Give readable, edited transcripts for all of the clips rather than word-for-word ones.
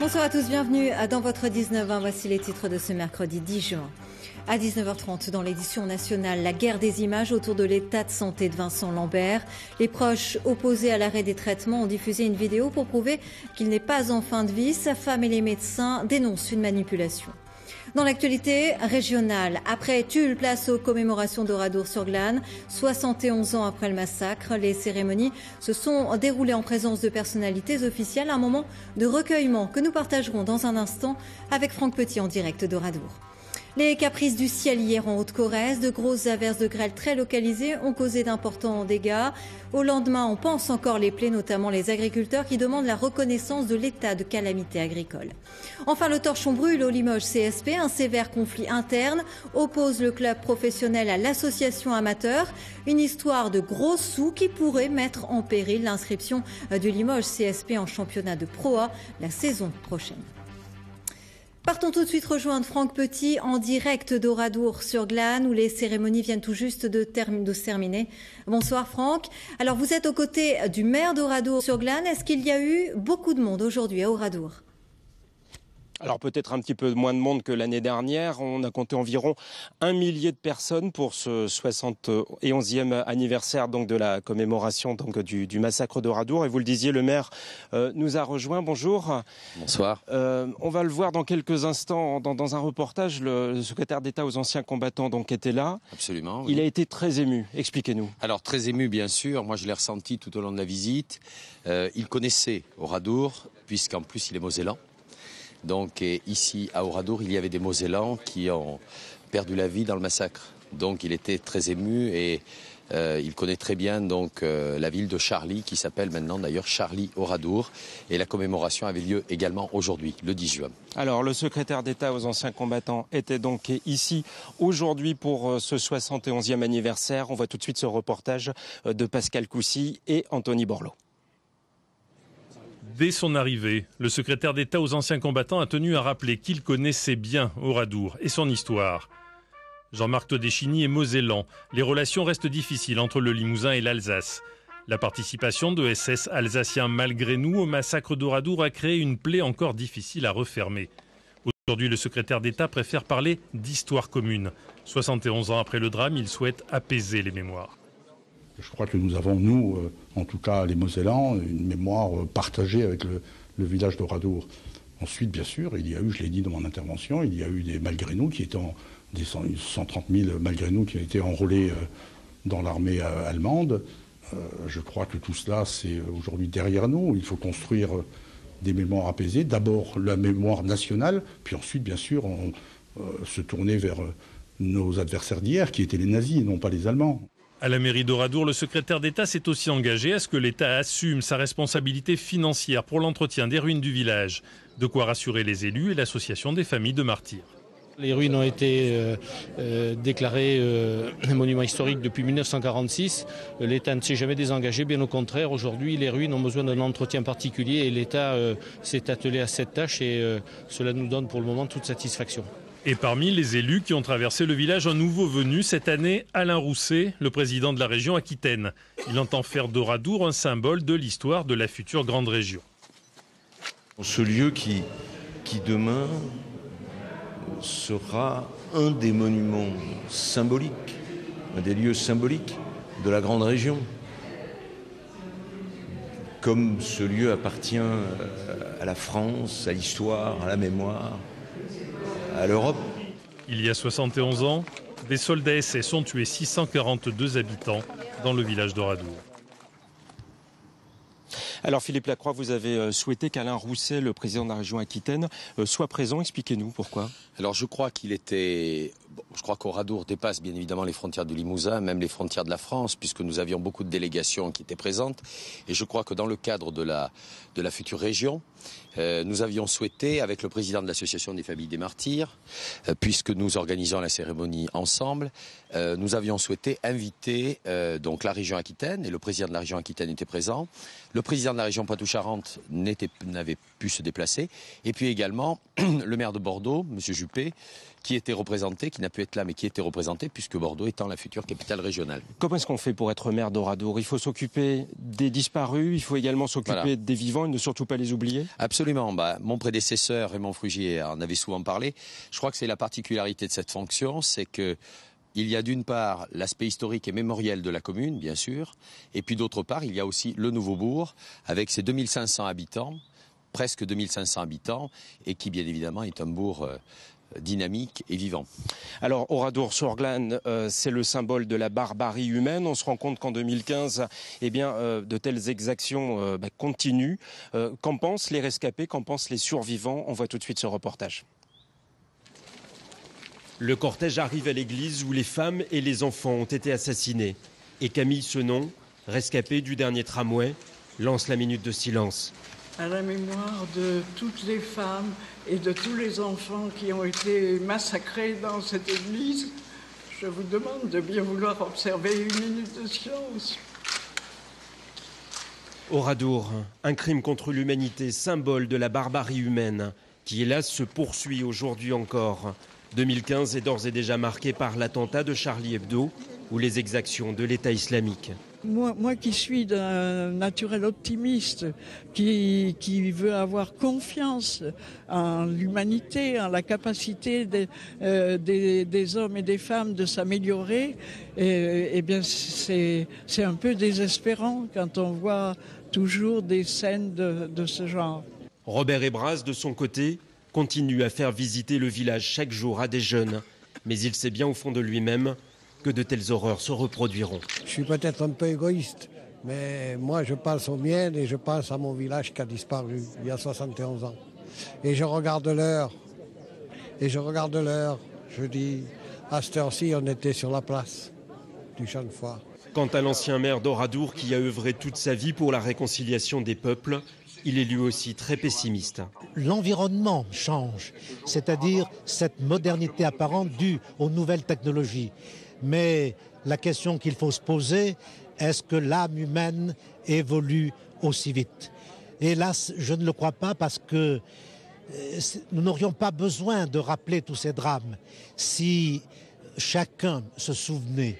Bonsoir à tous, bienvenue dans votre 19h. Voici les titres de ce mercredi 10 juin. À 19h30, dans l'édition nationale, la guerre des images autour de l'état de santé de Vincent Lambert. Les proches opposés à l'arrêt des traitements ont diffusé une vidéo pour prouver qu'il n'est pas en fin de vie. Sa femme et les médecins dénoncent une manipulation. Dans l'actualité régionale, après Tulle, place aux commémorations d'Oradour-sur-Glane. 71 ans après le massacre, les cérémonies se sont déroulées en présence de personnalités officielles. Un moment de recueillement que nous partagerons dans un instant avec Franck Petit en direct d'Oradour. Les caprices du ciel hier en Haute-Corrèze, de grosses averses de grêle très localisées ont causé d'importants dégâts. Au lendemain, on pense encore les plaies, notamment les agriculteurs qui demandent la reconnaissance de l'état de calamité agricole. Enfin, le torchon brûle au Limoges CSP. Un sévère conflit interne oppose le club professionnel à l'association amateur. Une histoire de gros sous qui pourrait mettre en péril l'inscription du Limoges CSP en championnat de Pro A la saison prochaine. Partons tout de suite rejoindre Franck Petit en direct d'Oradour-sur-Glane où les cérémonies viennent tout juste de se terminer. Bonsoir Franck. Alors vous êtes aux côtés du maire d'Oradour-sur-Glane. Est-ce qu'il y a eu beaucoup de monde aujourd'hui à Oradour ? Alors peut-être un petit peu moins de monde que l'année dernière. On a compté environ 1 millier de personnes pour ce 71e anniversaire donc de la commémoration donc du massacre d'Oradour. Et vous le disiez, le maire nous a rejoint. Bonjour. Bonsoir. On va le voir dans quelques instants dans un reportage. Le secrétaire d'État aux anciens combattants donc était là. Absolument. Oui. Il a été très ému. Expliquez-nous. Alors très ému bien sûr. Moi je l'ai ressenti tout au long de la visite. Il connaissait Oradour puisqu'en plus il est mosellan. Donc ici à Oradour, il y avait des Mosellans qui ont perdu la vie dans le massacre. Donc il était très ému et il connaît très bien donc la ville de Charly qui s'appelle maintenant d'ailleurs Charly-Oradour. Et la commémoration avait lieu également aujourd'hui, le 10 juin. Alors le secrétaire d'État aux anciens combattants était donc ici aujourd'hui pour ce 71e anniversaire. On voit tout de suite ce reportage de Pascal Coussy et Anthony Borloo. Dès son arrivée, le secrétaire d'État aux anciens combattants a tenu à rappeler qu'il connaissait bien Oradour et son histoire. Jean-Marc Todeschini est mosellan. Les relations restent difficiles entre le Limousin et l'Alsace. La participation de SS alsaciens malgré nous au massacre d'Oradour a créé une plaie encore difficile à refermer. Aujourd'hui, le secrétaire d'État préfère parler d'histoire commune. 71 ans après le drame, il souhaite apaiser les mémoires. Je crois que nous avons, nous, en tout cas les Mosellans, une mémoire partagée avec le village d'Oradour. Ensuite, bien sûr, il y a eu, je l'ai dit dans mon intervention, il y a eu des malgré nous qui étaient des 130 000 malgré nous qui ont été enrôlés dans l'armée allemande. Je crois que tout cela, c'est aujourd'hui derrière nous. Il faut construire des mémoires apaisées. D'abord la mémoire nationale, puis ensuite, bien sûr, se tourner vers nos adversaires d'hier, qui étaient les nazis, non pas les Allemands. À la mairie d'Oradour, le secrétaire d'État s'est aussi engagé à ce que l'État assume sa responsabilité financière pour l'entretien des ruines du village. De quoi rassurer les élus et l'association des familles de martyrs. Les ruines ont été déclarées monuments historiques depuis 1946. L'État ne s'est jamais désengagé, bien au contraire. Aujourd'hui, les ruines ont besoin d'un entretien particulier et l'État s'est attelé à cette tâche et cela nous donne pour le moment toute satisfaction. Et parmi les élus qui ont traversé le village, un nouveau venu cette année, Alain Rousset, le président de la région Aquitaine. Il entend faire d'Oradour un symbole de l'histoire de la future grande région. Ce lieu qui demain sera un des monuments symboliques, un des lieux symboliques de la grande région. Comme ce lieu appartient à la France, à l'histoire, à la mémoire, à l'Europe. Il y a 71 ans, des soldats SS ont tué 642 habitants dans le village d'Oradour. Alors Philippe Lacroix, vous avez souhaité qu'Alain Rousset, le président de la région Aquitaine, soit présent. Expliquez-nous pourquoi. Alors je crois je crois qu'Oradour dépasse bien évidemment les frontières du Limousin, même les frontières de la France, puisque nous avions beaucoup de délégations qui étaient présentes. Et je crois que dans le cadre de la future région, nous avions souhaité, avec le président de l'association des familles des martyrs, puisque nous organisons la cérémonie ensemble, nous avions souhaité inviter donc la région Aquitaine, et le président de la région Aquitaine était présent. Le président de la région Poitou-Charentes n'avait pu se déplacer. Et puis également le maire de Bordeaux, M. Juppé, qui était représenté, qui n'a pu être là, mais qui était représenté, puisque Bordeaux étant la future capitale régionale. Comment est-ce qu'on fait pour être maire d'Oradour? Il faut s'occuper des disparus, il faut également s'occuper des vivants et ne surtout pas les oublier? Absolument. Mon prédécesseur, Raymond Frugier, en avait souvent parlé. Je crois que c'est la particularité de cette fonction, c'est que il y a d'une part l'aspect historique et mémoriel de la commune, bien sûr, et puis d'autre part, il y a aussi le Nouveau-Bourg, avec ses 2500 habitants, presque 2500 habitants, et qui, bien évidemment, est un bourg dynamique et vivant. Alors, Oradour-sur-Glane, c'est le symbole de la barbarie humaine. On se rend compte qu'en 2015, de telles exactions continuent. Qu'en pensent les rescapés, qu'en pensent les survivants? On voit tout de suite ce reportage. Le cortège arrive à l'église où les femmes et les enfants ont été assassinés. Et Camille Senon, rescapée du dernier tramway, lance la minute de silence. À la mémoire de toutes les femmes et de tous les enfants qui ont été massacrés dans cette église, je vous demande de bien vouloir observer une minute de silence. Oradour, un crime contre l'humanité, symbole de la barbarie humaine, qui hélas se poursuit aujourd'hui encore. 2015 est d'ores et déjà marqué par l'attentat de Charlie Hebdo ou les exactions de l'État islamique. Moi qui suis d'un naturel optimiste, qui veut avoir confiance en l'humanité, en la capacité des hommes et des femmes de s'améliorer, c'est un peu désespérant quand on voit toujours des scènes de ce genre. Robert Ebras, de son côté, continue à faire visiter le village chaque jour à des jeunes. Mais il sait bien au fond de lui-même que de telles horreurs se reproduiront. Je suis peut-être un peu égoïste, mais moi je pense aux miennes et je pense à mon village qui a disparu il y a 71 ans. Et je regarde l'heure, je dis, à cette heure-ci on était sur la place du Champ de Foire. Quant à l'ancien maire d'Oradour qui a œuvré toute sa vie pour la réconciliation des peuples, il est lui aussi très pessimiste. L'environnement change, c'est-à-dire cette modernité apparente due aux nouvelles technologies. Mais la question qu'il faut se poser, est-ce que l'âme humaine évolue aussi vite? Hélas, je ne le crois pas parce que nous n'aurions pas besoin de rappeler tous ces drames si chacun se souvenait.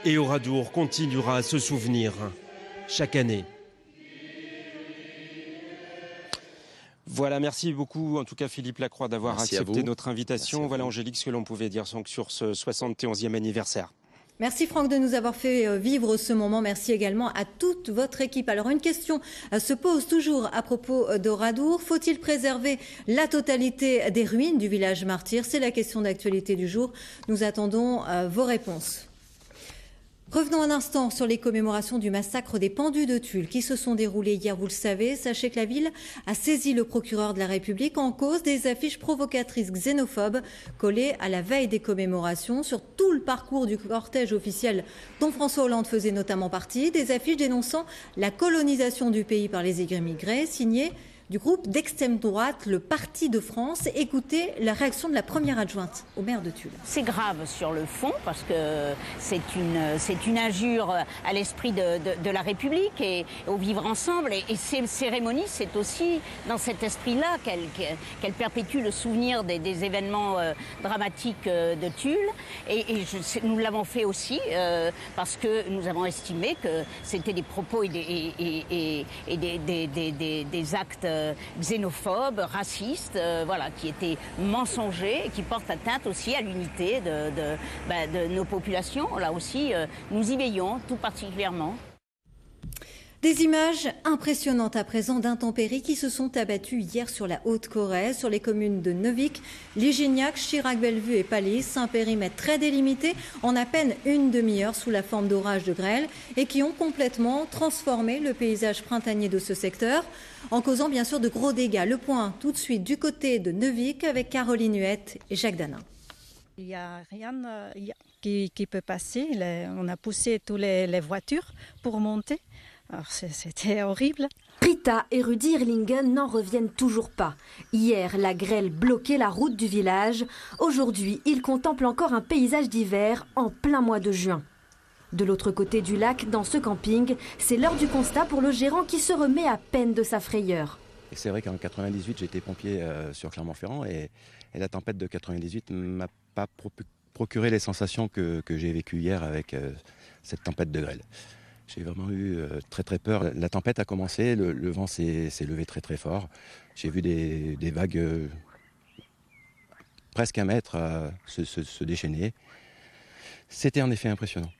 Et Oradour continuera à se souvenir chaque année. Voilà, merci beaucoup en tout cas Philippe Lacroix d'avoir accepté notre invitation. Voilà Angélique, ce que l'on pouvait dire sur ce 71e anniversaire. Merci Franck de nous avoir fait vivre ce moment. Merci également à toute votre équipe. Alors une question se pose toujours à propos d'Oradour. Faut-il préserver la totalité des ruines du village martyr? C'est la question d'actualité du jour. Nous attendons vos réponses. Revenons un instant sur les commémorations du massacre des pendus de Tulle qui se sont déroulées hier, vous le savez. Sachez que la ville a saisi le procureur de la République en cause des affiches provocatrices xénophobes collées à la veille des commémorations sur tout le parcours du cortège officiel dont François Hollande faisait notamment partie. Des affiches dénonçant la colonisation du pays par les immigrés signées du groupe d'extrême droite, le Parti de France. Écoutez la réaction de la première adjointe au maire de Tulle. C'est grave sur le fond parce que c'est une injure à l'esprit de la République et au vivre ensemble. Et ces cérémonies, c'est aussi dans cet esprit-là qu'elle perpétue le souvenir des événements dramatiques de Tulle. Et nous l'avons fait aussi parce que nous avons estimé que c'était des propos et des actes xénophobes, racistes, qui étaient mensongers et qui portent atteinte aussi à l'unité de nos populations. Là aussi, nous y veillons tout particulièrement. Des images impressionnantes à présent d'intempéries qui se sont abattues hier sur la Haute-Corrèze, sur les communes de Neuvik, Ligignac, Chirac-Bellevue et Palis, un périmètre très délimité en à peine une demi-heure sous la forme d'orages de grêle et qui ont complètement transformé le paysage printanier de ce secteur en causant bien sûr de gros dégâts. Le point tout de suite du côté de Neuvik avec Caroline Huette et Jacques Danin. Il n'y a rien qui peut passer. On a poussé toutes les voitures pour monter. Alors c'était horrible. Rita et Rudy Irlingen n'en reviennent toujours pas. Hier, la grêle bloquait la route du village. Aujourd'hui, ils contemplent encore un paysage d'hiver en plein mois de juin. De l'autre côté du lac, dans ce camping, c'est l'heure du constat pour le gérant qui se remet à peine de sa frayeur. Et c'est vrai qu'en 98, j'étais pompier sur Clermont-Ferrand et la tempête de 98 ne m'a pas procuré les sensations que j'ai vécues hier avec cette tempête de grêle. J'ai vraiment eu très très peur. La tempête a commencé, le vent s'est levé très très fort. J'ai vu des vagues presque 1 mètre se déchaîner. C'était en effet impressionnant.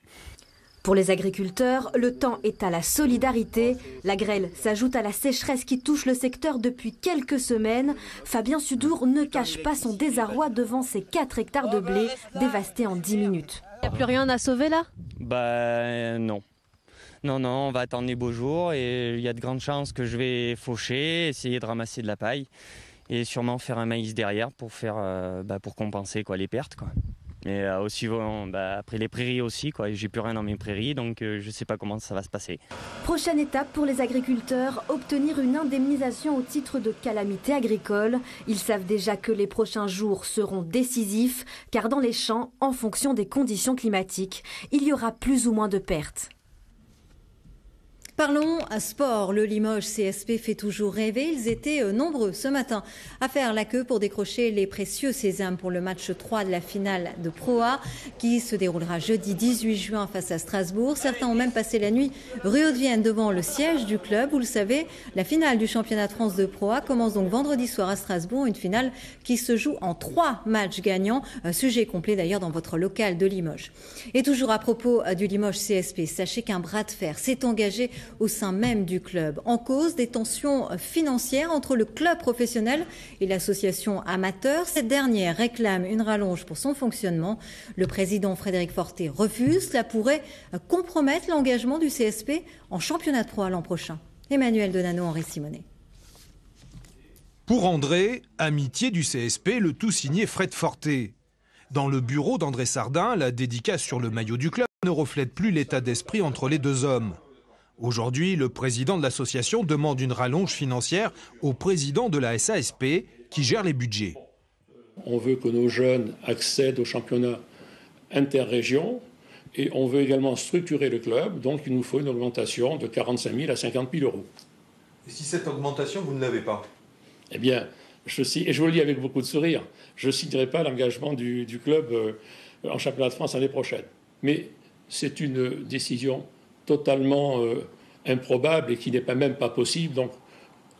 Pour les agriculteurs, le temps est à la solidarité. La grêle s'ajoute à la sécheresse qui touche le secteur depuis quelques semaines. Fabien Sudour ne cache pas son désarroi devant ces 4 hectares de blé dévastés en 10 minutes. Il n'y a plus rien à sauver là ? Non. Non, on va attendre les beaux jours et il y a de grandes chances que je vais faucher, essayer de ramasser de la paille et sûrement faire un maïs derrière pour compenser les pertes. Et aussi après les prairies aussi, j'ai plus rien dans mes prairies, donc je ne sais pas comment ça va se passer. Prochaine étape pour les agriculteurs, obtenir une indemnisation au titre de calamité agricole. Ils savent déjà que les prochains jours seront décisifs, car dans les champs, en fonction des conditions climatiques, il y aura plus ou moins de pertes. Parlons à sport. Le Limoges CSP fait toujours rêver. Ils étaient nombreux ce matin à faire la queue pour décrocher les précieux sésames pour le match 3 de la finale de Pro A qui se déroulera jeudi 18 juin face à Strasbourg. Certains ont même passé la nuit rue Haute-Vienne devant le siège du club. Vous le savez, la finale du championnat de France de Pro A commence donc vendredi soir à Strasbourg. Une finale qui se joue en 3 matchs gagnants. Un sujet complet d'ailleurs dans votre local de Limoges. Et toujours à propos du Limoges CSP, sachez qu'un bras de fer s'est engagé au sein même du club. En cause, des tensions financières entre le club professionnel et l'association amateur. Cette dernière réclame une rallonge pour son fonctionnement. Le président Frédéric Fortet refuse. Cela pourrait compromettre l'engagement du CSP en championnat de Pro A l'an prochain. Emmanuel Donano, Henri Simonet. Pour André, amitié du CSP, le tout signé Fred Fortet. Dans le bureau d'André Sardin, la dédicace sur le maillot du club ne reflète plus l'état d'esprit entre les deux hommes. Aujourd'hui, le président de l'association demande une rallonge financière au président de la SASP qui gère les budgets. On veut que nos jeunes accèdent au championnat interrégion et on veut également structurer le club. Donc il nous faut une augmentation de 45 000 à 50 000 euros. Et si cette augmentation, vous ne l'avez pas ? Eh bien, et je vous le dis avec beaucoup de sourire, je ne signerai pas l'engagement du club en championnat de France l'année prochaine. Mais c'est une décision totalement improbable et qui n'est même pas possible. Donc,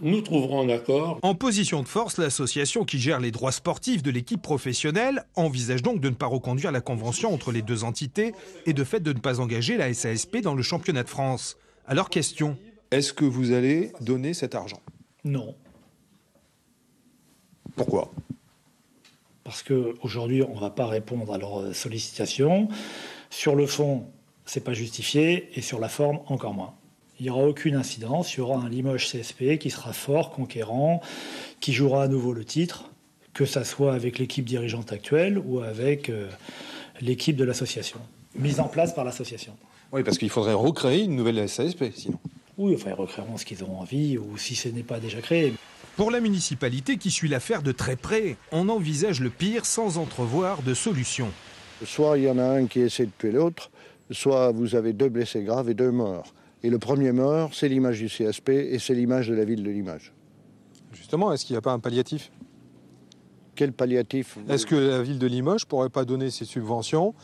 nous trouverons un accord. En position de force, l'association qui gère les droits sportifs de l'équipe professionnelle envisage donc de ne pas reconduire la convention entre les deux entités et de fait de ne pas engager la SASP dans le championnat de France. Alors, question. Est-ce que vous allez donner cet argent ? Non. Pourquoi ? Parce qu'aujourd'hui, on ne va pas répondre à leurs sollicitations. Sur le fond, c'est pas justifié, et sur la forme, encore moins. Il n'y aura aucune incidence, il y aura un Limoges CSP qui sera fort, conquérant, qui jouera à nouveau le titre, que ça soit avec l'équipe dirigeante actuelle ou avec l'équipe de l'association, mise en place par l'association. Oui, parce qu'il faudrait recréer une nouvelle SASP, sinon. Oui, enfin, ils recréeront ce qu'ils auront envie, ou si ce n'est pas déjà créé. Pour la municipalité qui suit l'affaire de très près, on envisage le pire sans entrevoir de solution. Soit il y en a un qui essaie de tuer l'autre, soit vous avez 2 blessés graves et 2 morts. Et le premier mort, c'est l'image du CSP et c'est l'image de la ville de Limoges. Justement, est-ce qu'il n'y a pas un palliatif ? Quel palliatif ? Est-ce que la ville de Limoges ne pourrait pas donner ses subventions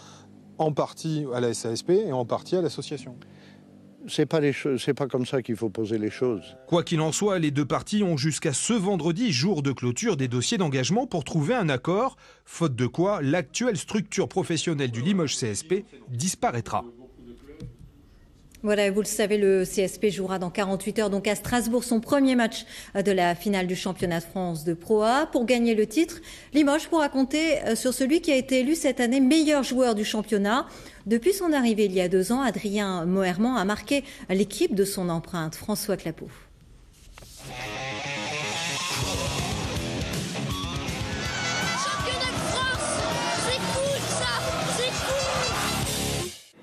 en partie à la SASP et en partie à l'association ? C'est pas comme ça qu'il faut poser les choses. Quoi qu'il en soit, les deux parties ont jusqu'à ce vendredi, jour de clôture des dossiers d'engagement, pour trouver un accord, faute de quoi l'actuelle structure professionnelle du Limoges CSP disparaîtra. Voilà, vous le savez, le CSP jouera dans 48 heures donc à Strasbourg son premier match de la finale du championnat de France de Pro A. Pour gagner le titre, Limoges pourra compter sur celui qui a été élu cette année meilleur joueur du championnat. Depuis son arrivée il y a 2 ans, Adrien Moerman a marqué l'équipe de son empreinte. François Clapeau.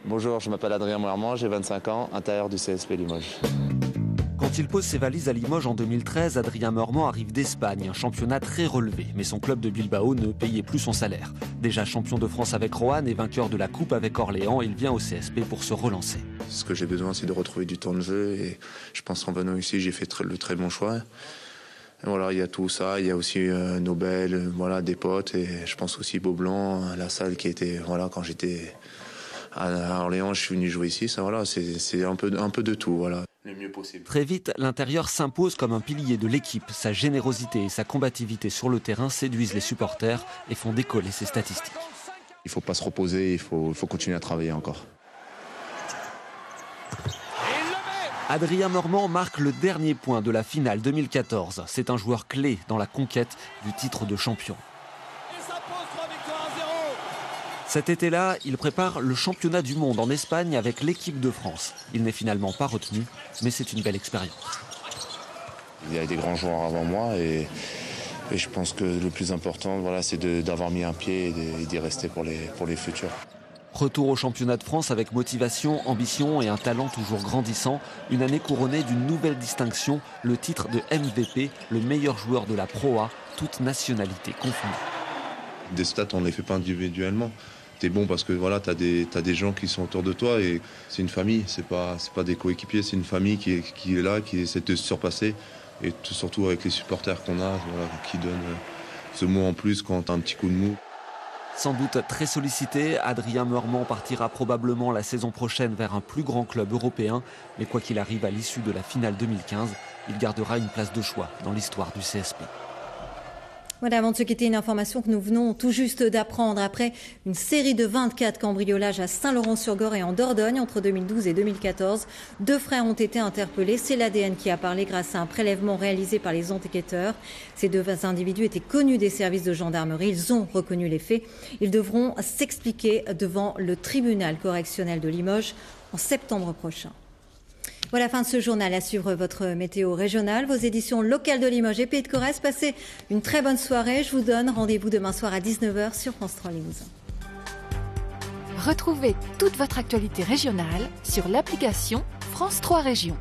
Bonjour, je m'appelle Adrien Moerman, j'ai 25 ans, intérieur du CSP Limoges. Quand il pose ses valises à Limoges en 2013, Adrien Moerman arrive d'Espagne, un championnat très relevé. Mais son club de Bilbao ne payait plus son salaire. Déjà champion de France avec Roanne et vainqueur de la Coupe avec Orléans, il vient au CSP pour se relancer. Ce que j'ai besoin, c'est de retrouver du temps de jeu. Et je pense qu'en venant ici, j'ai fait le très bon choix. Voilà, il y a tout ça, il y a aussi Nobel, voilà, des potes, et je pense aussi Beaublanc, la salle qui était, voilà, quand j'étais à Orléans, je suis venu jouer ici, ça, voilà, c'est un peu de tout, voilà. Le mieux possible. Très vite, l'intérieur s'impose comme un pilier de l'équipe. Sa générosité et sa combativité sur le terrain séduisent les supporters et font décoller ses statistiques. Il ne faut pas se reposer, il faut continuer à travailler encore. Adrien Meurement marque le dernier point de la finale 2014. C'est un joueur clé dans la conquête du titre de champion. Cet été-là, il prépare le championnat du monde en Espagne avec l'équipe de France. Il n'est finalement pas retenu, mais c'est une belle expérience. Il y a des grands joueurs avant moi et je pense que le plus important, voilà, c'est d'avoir mis un pied et d'y rester pour les futurs. Retour au championnat de France avec motivation, ambition et un talent toujours grandissant. Une année couronnée d'une nouvelle distinction, le titre de MVP, le meilleur joueur de la Pro A, toute nationalité confondue. Des stats, on ne les fait pas individuellement. T'es bon parce que voilà, t'as des gens qui sont autour de toi et c'est une famille, c'est pas des coéquipiers, c'est une famille qui est là, qui essaie de se surpasser et surtout avec les supporters qu'on a, voilà, qui donnent ce mot en plus quand t'as un petit coup de mou. Sans doute très sollicité, Adrien Meurement partira probablement la saison prochaine vers un plus grand club européen. Mais quoi qu'il arrive, à l'issue de la finale 2015, il gardera une place de choix dans l'histoire du CSP. Voilà, avant de se quitter, une information que nous venons tout juste d'apprendre. Après une série de 24 cambriolages à Saint-Laurent-sur-Gorre et en Dordogne entre 2012 et 2014, 2 frères ont été interpellés. C'est l'ADN qui a parlé grâce à un prélèvement réalisé par les enquêteurs. Ces 2 individus étaient connus des services de gendarmerie. Ils ont reconnu les faits. Ils devront s'expliquer devant le tribunal correctionnel de Limoges en septembre prochain. Voilà, fin de ce journal. À suivre votre météo régionale, vos éditions locales de Limoges et Pays de Corrèze. Passez une très bonne soirée. Je vous donne rendez-vous demain soir à 19h sur France 3 Limousin. Retrouvez toute votre actualité régionale sur l'application France 3 Régions.